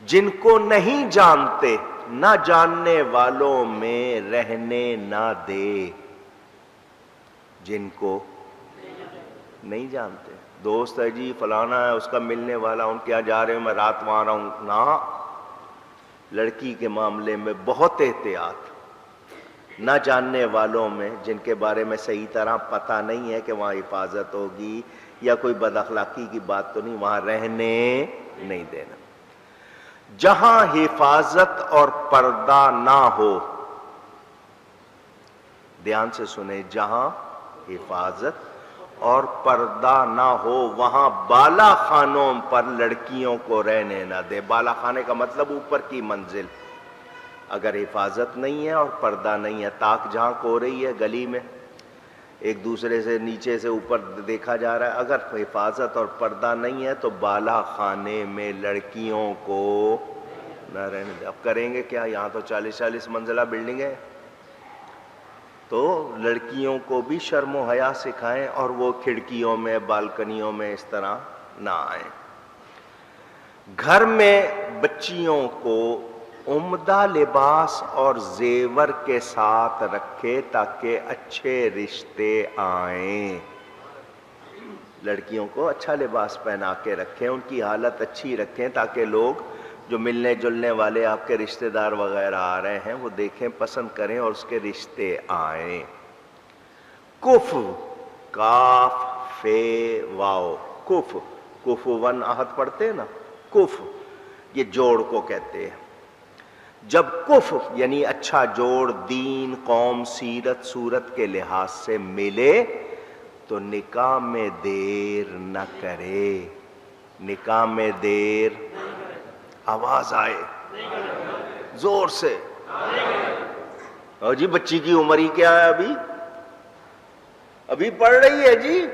جن کو نہیں جانتے نہ جاننے والوں میں رہنے نہ دے. جن کو نہیں جانتے، دوست ہے جی فلانا ہے، اس کا ملنے والا، ان کے یہاں جا رہے ہوں، میں رات وہاں رہا ہوں. نہ، لڑکی کے معاملے میں بہت احتیاط. نہ جاننے والوں میں، جن کے بارے میں صحیح طرح پتہ نہیں ہے کہ وہاں حفاظت ہوگی یا کوئی بد اخلاقی کی بات تو نہیں، وہاں رہنے نہیں دینا. جہاں حفاظت اور پردہ نہ ہو، دھیان سے سنیں، جہاں حفاظت اور پردہ نہ ہو وہاں بالا خانوں پر لڑکیوں کو رہنے نہ دے. بالا خانے کا مطلب اوپر کی منزل. اگر حفاظت نہیں ہے اور پردہ نہیں ہے، تاک جھانک ہو رہی ہے گلی میں، ایک دوسرے سے نیچے سے اوپر دیکھا جا رہا ہے، اگر حفاظت اور پردہ نہیں ہے تو بالا خانے میں لڑکیوں کو نہ رہنے دے. اب کریں گے کیا؟ یہاں تو 40 منزلہ بلڈنگ ہے، تو لڑکیوں کو بھی شرم و حیا سکھائیں اور وہ کھڑکیوں میں، بالکنیوں میں اس طرح نہ آئیں. گھر میں بچیوں کو عمدہ لباس اور زیور کے ساتھ رکھے تاکہ اچھے رشتے آئیں. لڑکیوں کو اچھا لباس پہنا کے رکھیں، ان کی حالت اچھی رکھیں تاکہ لوگ جو ملنے جلنے والے آپ کے رشتہ دار وغیرہ آ رہے ہیں وہ دیکھیں، پسند کریں اور اس کے رشتے آئیں. کف، کاف فے واو، کف، کفون احد پڑھتے ہیں نا، کف یہ جوڑ کو کہتے ہیں. جب کف یعنی اچھا جوڑ دین، قوم، سیرت، صورت کے لحاظ سے ملے تو نکاح میں دیر نہ کرے. نکاح میں دیر، آواز آئے زور سے. اور جی بچی کی عمر ہی کیا ہے، ابھی پڑھ رہی ہے جی،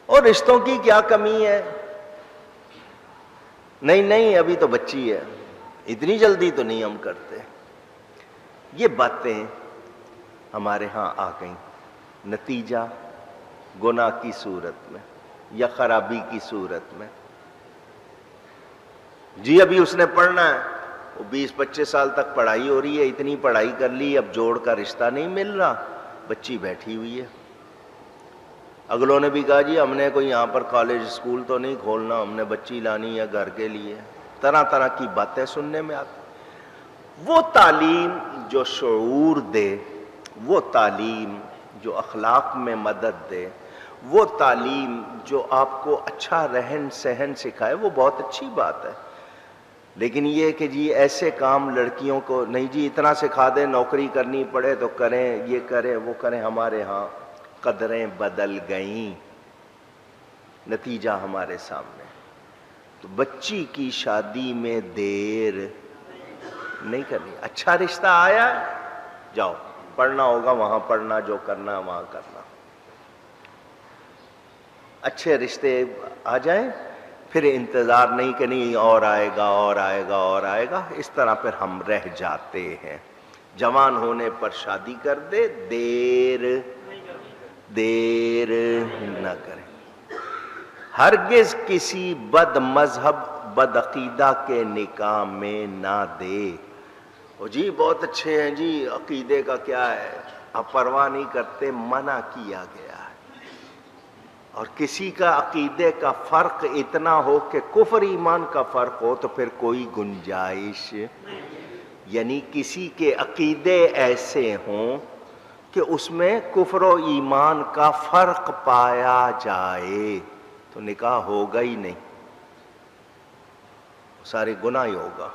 اور رشتوں کی کیا کمی ہے؟ نہیں ابھی تو بچی ہے، اتنی جلدی تو نہیں ہم کرتے. یہ باتیں ہمارے ہاں آ گئیں. نتیجہ گناہ کی صورت میں یا خرابی کی صورت میں. جی ابھی اس نے پڑھنا ہے، وہ 20-25 سال تک پڑھائی ہو رہی ہے، اتنی پڑھائی کر لی، اب جوڑ کا رشتہ نہیں مل رہا، بچی بیٹھی ہوئی ہے. اگلوں نے بھی کہا جی ہم نے کوئی یہاں پر کالج اسکول تو نہیں کھولنا، ہم نے بچی لانی ہے گھر کے لیے. طرح طرح کی باتیں سننے میں آتی. وہ تعلیم جو شعور دے، وہ تعلیم جو اخلاق میں مدد دے، وہ تعلیم جو آپ کو اچھا رہن سہن سکھائے، وہ بہت اچھی بات ہے. لیکن یہ کہ جی ایسے کام لڑکیوں کو نہیں، جی اتنا سکھا دیں نوکری کرنی پڑے تو کریں، یہ کریں وہ کریں. ہمارے ہاں قدریں بدل گئیں، نتیجہ ہمارے سامنے. تو بچی کی شادی میں دیر نہیں کرنی. اچھا رشتہ آیا، جاؤ پڑھنا ہوگا وہاں پڑھنا، جو کرنا وہاں کرنا. اچھے رشتے آ جائیں، پھر انتظار نہیں کہ نہیں اور آئے گا اور آئے گا اور آئے گا. اس طرح پھر ہم رہ جاتے ہیں. جوان ہونے پر شادی کر دے، دیر نہ کریں. ہرگز کسی بد مذہب بد عقیدہ کے نکاح میں نہ دے. وہ جی بہت اچھے ہیں جی، عقیدے کا کیا ہے، آپ پرواہ نہیں کرتے، منع کیا گیا ہے. اور کسی کا عقیدے کا فرق اتنا ہو کہ کفر ایمان کا فرق ہو تو پھر کوئی گنجائش، یعنی کسی کے عقیدے ایسے ہوں کہ اس میں کفر و ایمان کا فرق پایا جائے تو نکاح ہوگا ہی نہیں، سارے گناہ ہی ہوگا.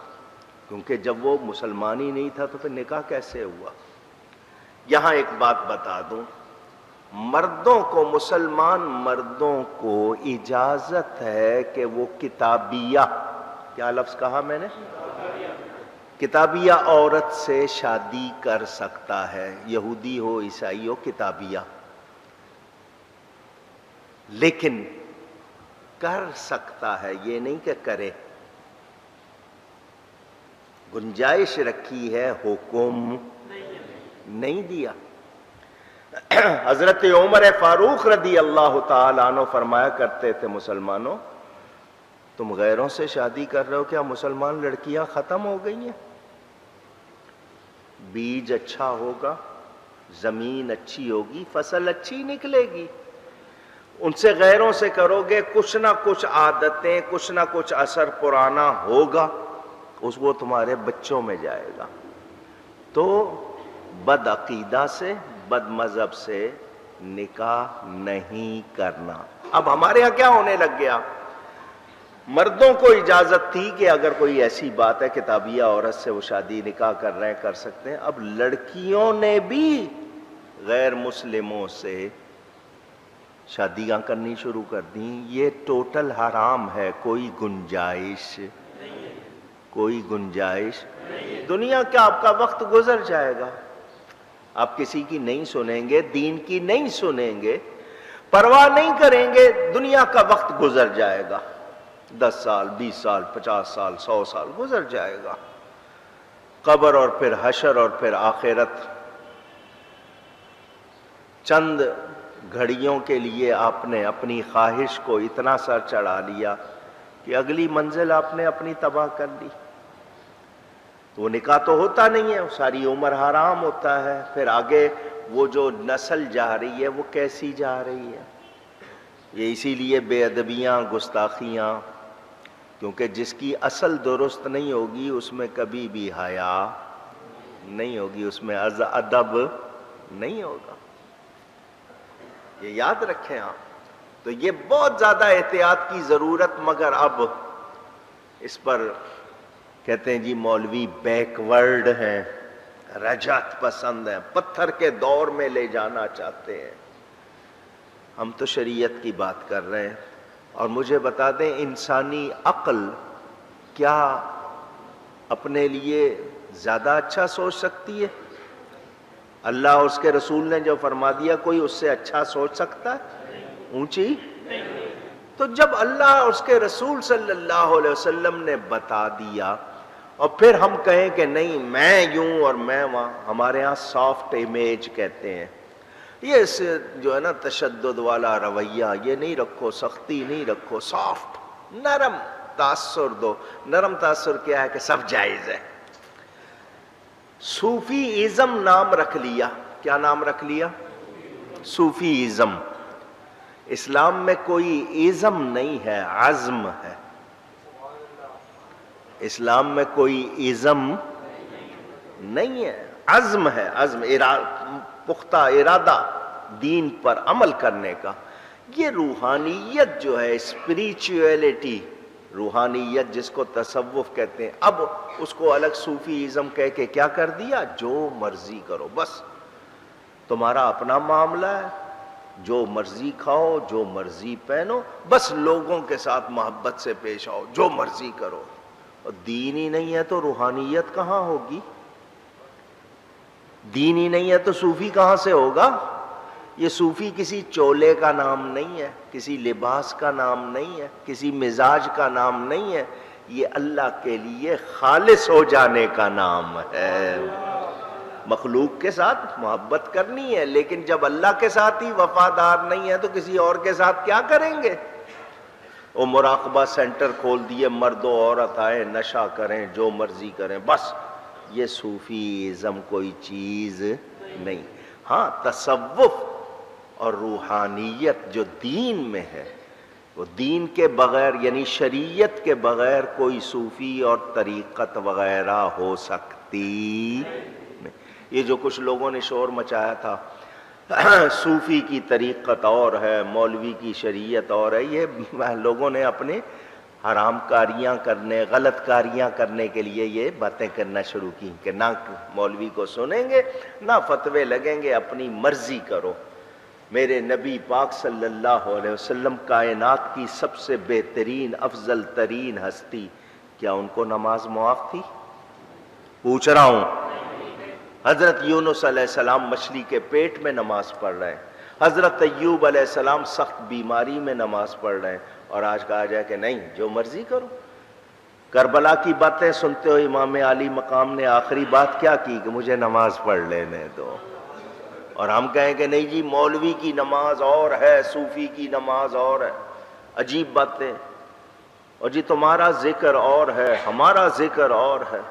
کیونکہ جب وہ مسلمان ہی نہیں تھا تو پھر نکاح کیسے ہوا؟ یہاں ایک بات بتا دوں، مردوں کو، مسلمان مردوں کو اجازت ہے کہ وہ کتابیہ، کیا لفظ کہا میں نے؟ کتابیہ عورت سے شادی کر سکتا ہے، یہودی ہو عیسائی ہو، کتابیہ. لیکن کر سکتا ہے، یہ نہیں کہ کرے. گنجائش رکھی ہے، حکم نہیں دیا. حضرت عمر فاروق رضی اللہ تعالیٰ عنہ فرمایا کرتے تھے، مسلمانوں تم غیروں سے شادی کر رہے ہو، کیا مسلمان لڑکیاں ختم ہو گئی ہیں؟ بیج اچھا ہوگا، زمین اچھی ہوگی، فصل اچھی نکلے گی. ان سے غیروں سے کرو گے، کچھ نہ کچھ عادتیں، کچھ نہ کچھ اثر پرانا ہوگا، وہ تمہارے بچوں میں جائے گا. تو بد عقیدہ سے، بد مذہب سے نکاح نہیں کرنا. اب ہمارے ہاں کیا ہونے لگ گیا، مردوں کو اجازت تھی کہ اگر کوئی ایسی بات ہے کتابیہ عورت سے وہ شادی نکاح کر رہے ہیں، کر سکتے ہیں. اب لڑکیوں نے بھی غیر مسلموں سے شادیاں کرنی شروع کر دیں. یہ ٹوٹل حرام ہے، کوئی گنجائش دنیا کا آپ کا وقت گزر جائے گا، آپ کسی کی نہیں سنیں گے، دین کی نہیں سنیں گے، پرواہ نہیں کریں گے، دنیا کا وقت گزر جائے گا. 10 سال 20 سال 50 سال 100 سال گزر جائے گا. قبر اور پھر حشر اور پھر آخرت. چند گھڑیوں کے لیے آپ نے اپنی خواہش کو اتنا سر چڑھا لیا کہ اگلی منزل آپ نے اپنی تباہ کر لی. تو وہ نکاح تو ہوتا نہیں ہے، ساری عمر حرام ہوتا ہے. پھر آگے وہ جو نسل جا رہی ہے وہ کیسی جا رہی ہے. یہ اسی لیے بے ادبیاں، گستاخیاں، کیونکہ جس کی اصل درست نہیں ہوگی اس میں کبھی بھی حیا نہیں ہوگی، اس میں ادب نہیں ہوگا. یہ یاد رکھیں آپ. تو یہ بہت زیادہ احتیاط کی ضرورت، مگر اب اس پر کہتے ہیں جی مولوی بیکورڈ ہیں، رجعت پسند ہیں، پتھر کے دور میں لے جانا چاہتے ہیں. ہم تو شریعت کی بات کر رہے ہیں. اور مجھے بتا دیں، انسانی عقل کیا اپنے لیے زیادہ اچھا سوچ سکتی ہے؟ اللہ اور اس کے رسول نے جو فرما دیا، کوئی اس سے اچھا سوچ سکتا ہے اونچی؟ تو جب اللہ اور اس کے رسول صلی اللہ علیہ وسلم نے بتا دیا اور پھر ہم کہیں کہ نہیں میں یوں اور میں وہاں، ہمارے ہاں سافٹ امیج کہتے ہیں. یہ جو ہے نا تشدد والا رویہ، یہ نہیں رکھو، سختی نہیں رکھو، سافٹ، نرم تاثر دو. نرم تاثر کیا ہے کہ سب جائز ہے. صوفی ازم نام رکھ لیا. کیا نام رکھ لیا؟ صوفی ازم. اسلام میں کوئی ازم نہیں ہے، عزم ہے. اسلام میں کوئی ازم نہیں ہے، عزم ہے. عزم، پختہ ارادہ دین پر عمل کرنے کا. یہ روحانیت جو ہے، اسپریچویلٹی، روحانیت جس کو تصوف کہتے ہیں، اب اس کو الگ صوفی ازم کہہ کے کیا کر دیا، جو مرضی کرو، بس تمہارا اپنا معاملہ ہے، جو مرضی کھاؤ، جو مرضی پہنو، بس لوگوں کے ساتھ محبت سے پیش آؤ، جو مرضی کرو. اور دین ہی نہیں ہے تو روحانیت کہاں ہوگی؟ دین ہی نہیں ہے تو صوفی کہاں سے ہوگا؟ یہ صوفی کسی چولے کا نام نہیں ہے، کسی لباس کا نام نہیں ہے، کسی مزاج کا نام نہیں ہے. یہ اللہ کے لیے خالص ہو جانے کا نام ہے. مخلوق کے ساتھ محبت کرنی ہے، لیکن جب اللہ کے ساتھ ہی وفادار نہیں ہے تو کسی اور کے ساتھ کیا کریں گے؟ وہ مراقبہ سینٹر کھول دیے، مرد و عورت آئے، نشہ کریں، جو مرضی کریں، بس. یہ صوفیزم کوئی چیز نہیں. ہاں تصوف اور روحانیت جو دین میں ہے، وہ دین کے بغیر، یعنی شریعت کے بغیر کوئی صوفی اور طریقت وغیرہ ہو سکتی نہیں. یہ جو کچھ لوگوں نے شور مچایا تھا، صوفی کی طریقت اور ہے، مولوی کی شریعت اور ہے، یہ لوگوں نے اپنے حرام کاریاں کرنے، غلط کاریاں کرنے کے لیے یہ باتیں کرنا شروع کی کہ نہ مولوی کو سنیں گے، نہ فتوے لگیں گے، اپنی مرضی کرو. میرے نبی پاک صلی اللہ علیہ وسلم کائنات کی سب سے بہترین، افضل ترین ہستی، کیا ان کو نماز معاف تھی؟ پوچھ رہا ہوں. حضرت یونس علیہ السلام مچھلی کے پیٹ میں نماز پڑھ رہے ہیں، حضرت ایوب علیہ السلام سخت بیماری میں نماز پڑھ رہے ہیں، اور آج کہا جائے کہ نہیں، جو مرضی کرو. کربلا کی باتیں سنتے ہو، امام علی مقام نے آخری بات کیا کی کہ مجھے نماز پڑھ لینے دو. اور ہم کہیں کہ نہیں جی مولوی کی نماز اور ہے، صوفی کی نماز اور ہے. عجیب باتیں. اور جی تمہارا ذکر اور ہے، ہمارا ذکر اور ہے.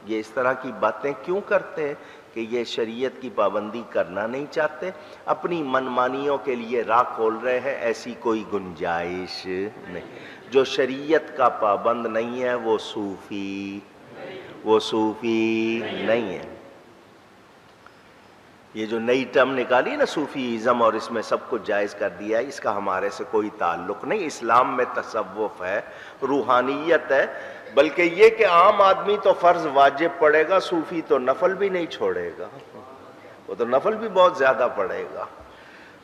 یہ اس طرح کی باتیں کیوں کرتے ہیں؟ کہ یہ شریعت کی پابندی کرنا نہیں چاہتے، اپنی منمانیوں کے لیے راہ کھول رہے ہیں. ایسی کوئی گنجائش نہیں. جو شریعت کا پابند نہیں ہے وہ صوفی نہیں ہے. یہ جو نئی ٹرم نکالی نا صوفیزم، اور اس میں سب کچھ جائز کر دیا ہے، اس کا ہمارے سے کوئی تعلق نہیں. اسلام میں تصوف ہے، روحانیت ہے. بلکہ یہ کہ عام آدمی تو فرض واجب پڑھے گا، صوفی تو نفل بھی نہیں چھوڑے گا، وہ تو نفل بھی بہت زیادہ پڑھے گا.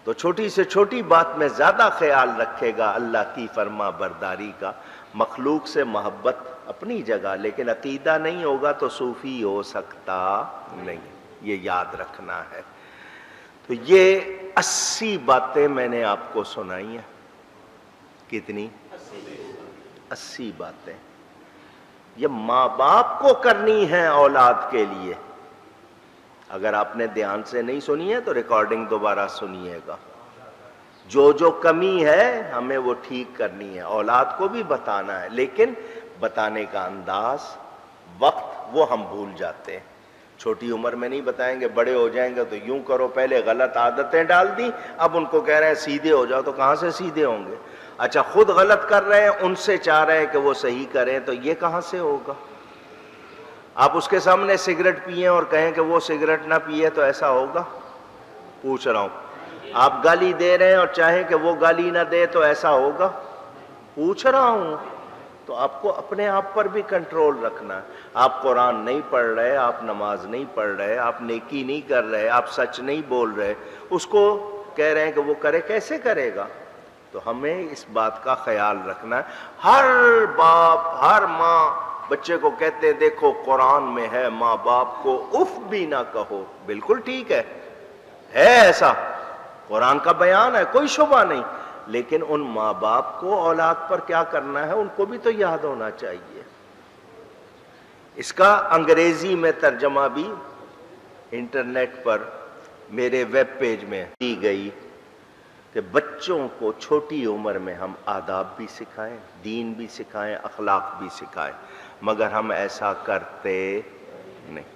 تو چھوٹی سے چھوٹی بات میں زیادہ خیال رکھے گا اللہ کی فرما برداری کا. مخلوق سے محبت اپنی جگہ، لیکن عقیدہ نہیں ہوگا تو صوفی ہو سکتا نہیں. یہ یاد رکھنا ہے. تو یہ 80 باتیں میں نے آپ کو سنائی ہیں. کتنی؟ 80 باتیں. یہ ماں باپ کو کرنی ہے اولاد کے لیے. اگر آپ نے دھیان سے نہیں سنی ہے تو ریکارڈنگ دوبارہ سنیے گا. جو کمی ہے ہمیں وہ ٹھیک کرنی ہے، اولاد کو بھی بتانا ہے، لیکن بتانے کا انداز، وقت، وہ ہم بھول جاتے ہیں. چھوٹی عمر میں نہیں بتائیں گے، بڑے ہو جائیں گے تو یوں کرو. پہلے غلط عادتیں ڈال دی، اب ان کو کہہ رہے ہیں سیدھے ہو جاؤ، تو کہاں سے سیدھے ہوں گے؟ اچھا خود غلط کر رہے ہیں، ان سے چاہ رہے ہیں کہ وہ صحیح کریں، تو یہ کہاں سے ہوگا؟ آپ اس کے سامنے سگریٹ پئیں اور کہیں کہ وہ سگریٹ نہ پیے تو ایسا ہوگا؟ پوچھ رہا ہوں. آپ گالی دے رہے ہیں اور چاہیں کہ وہ گالی نہ دے تو ایسا ہوگا؟ پوچھ رہا ہوں. تو آپ کو اپنے آپ پر بھی کنٹرول رکھنا ہے. آپ قرآن نہیں پڑھ رہے، آپ نماز نہیں پڑھ رہے، آپ نیکی نہیں کر رہے، آپ سچ نہیں بول رہے، اس کو کہہ رہے ہیں کہ وہ کرے، کیسے کرے گا؟ تو ہمیں اس بات کا خیال رکھنا ہے. ہر باپ، ہر ماں بچے کو کہتے ہیں دیکھو قرآن میں ہے ماں باپ کو اف بھی نہ کہو. بالکل ٹھیک ہے ایسا قرآن کا بیان ہے، کوئی شبہ نہیں. لیکن ان ماں باپ کو اولاد پر کیا کرنا ہے ان کو بھی تو یاد ہونا چاہیے. اس کا انگریزی میں ترجمہ بھی انٹرنیٹ پر میرے ویب پیج میں دی گئی کہ بچوں کو چھوٹی عمر میں ہم آداب بھی سکھائیں، دین بھی سکھائیں، اخلاق بھی سکھائیں، مگر ہم ایسا کرتے نہیں.